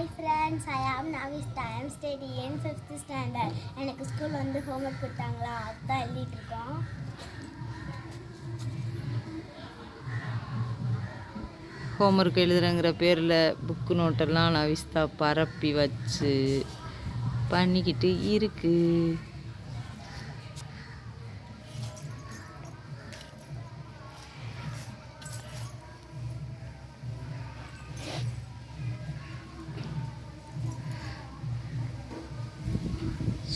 Hi friends, I am Navista. I am studying 5th standard. எனக்கு school வந்து homework கொடுத்தாங்களா அதான் எழுதிட்டு இருக்கோம். ஹோம்ஒர்க் எழுதுறங்கிற பேரில் புக்கு நோட்டெல்லாம் நவிஸ்தா பரப்பி வச்சு பண்ணிக்கிட்டு இருக்கு.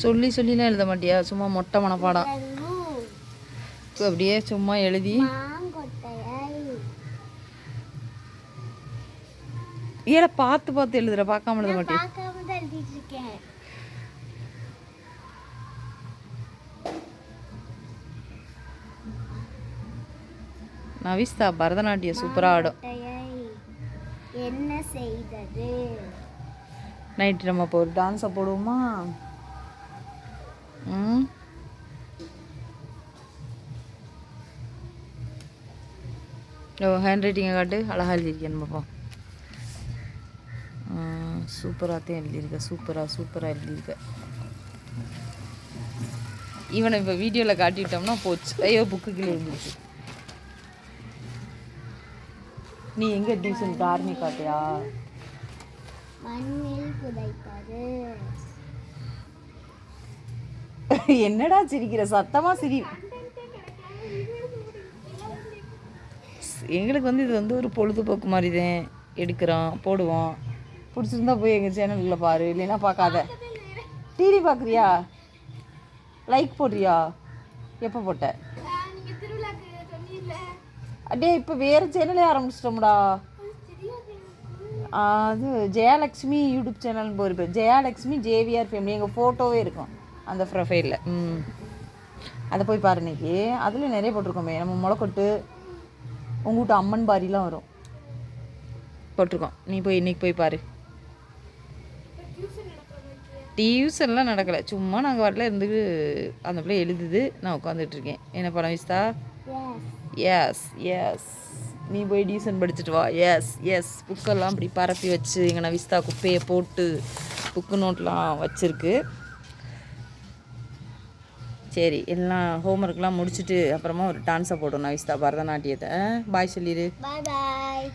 சொல்லிலாம் எழுத மாட்டியா? சும்மா மொட்டை மனப்பாடம் அப்படியே சும்மா எழுதி ஏல பார்த்து எழுதுற, பார்க்காம எழுத மாட்டேன். நவிஸ்தா பரதநாட்டியம் சூப்பராக ஆடும். என்ன செய்தது? நைட்டு நம்ம இப்போ ஒரு டான்ஸை போடுவோமா? ஹேண்ட் ரைட்டிங்கை காட்டு, அழகாக எழுதியிருக்கேன். பார்ப்போம். சூப்பராகத்தையும் எழுதியிருக்க, சூப்பராக எழுதியிருக்க. இவனை இப்போ வீடியோவில் காட்டிட்டோம்னா போச்சு. ஐயோ புக்கு கீழே எழுதிருச்சு. நீ எங்கே டியூஷன் ஆர்மி காட்டியா? என்னடா சிரிக்கிற? சத்தமாக சிரி. எங்களுக்கு வந்து இது வந்து ஒரு பொழுதுபோக்கு மாதிரி தான். எடுக்கிறோம், போடுவோம். பிடிச்சிருந்தா போய் எங்கள் சேனலுக்குள்ளே பாரு, இல்லைன்னா பார்க்காத. டிவி பார்க்குறியா? லைக் போடுறியா? எப்போ போட்ட? அப்படியே இப்போ வேறு சேனலே ஆரம்பிச்சிட்டோம்டா. அது ஜெயாலக்ஷ்மி யூடியூப் சேனல்னு போயிருப்பேன். ஜெயாலக்ஷ்மி ஜேவிஆர் ஃபேமிலி எங்கள் ஃபோட்டோவே இருக்கும் அந்த ப்ரொஃபைலில். அதை போய் பாரு. இன்னைக்கு அதில் நிறைய போட்டிருக்கோமே. நம்ம முளைக்கொட்டு, உங்கள்கிட்ட அம்மன் பாரிலாம் வரும், போட்டிருக்கோம். நீ போய் இன்னைக்கு போய் பாரு. டியூஷன்லாம் நடக்கலை, சும்மா நாங்கள் வரல இருந்து அந்த பிள்ளை எழுதுது, நான் உட்காந்துட்ருக்கேன். என்ன படம் விஸ்தா? எஸ் நீ போய் டியூஷன் படிச்சுட்டு வா. எஸ் புக்கெல்லாம் அப்படி பரப்பி வச்சு எங்கள் நவிஸ்தா குப்பையை போட்டு புக்கு நோட்லாம் வச்சுருக்கு. சரி, எல்லாம் ஹோம்ஒர்க்லாம் முடிச்சுட்டு அப்புறமா ஒரு டான்ஸை போடும் நவிஸ்தா, பரதநாட்டியத்தை. பாய் சொல்லிடு. பாய்.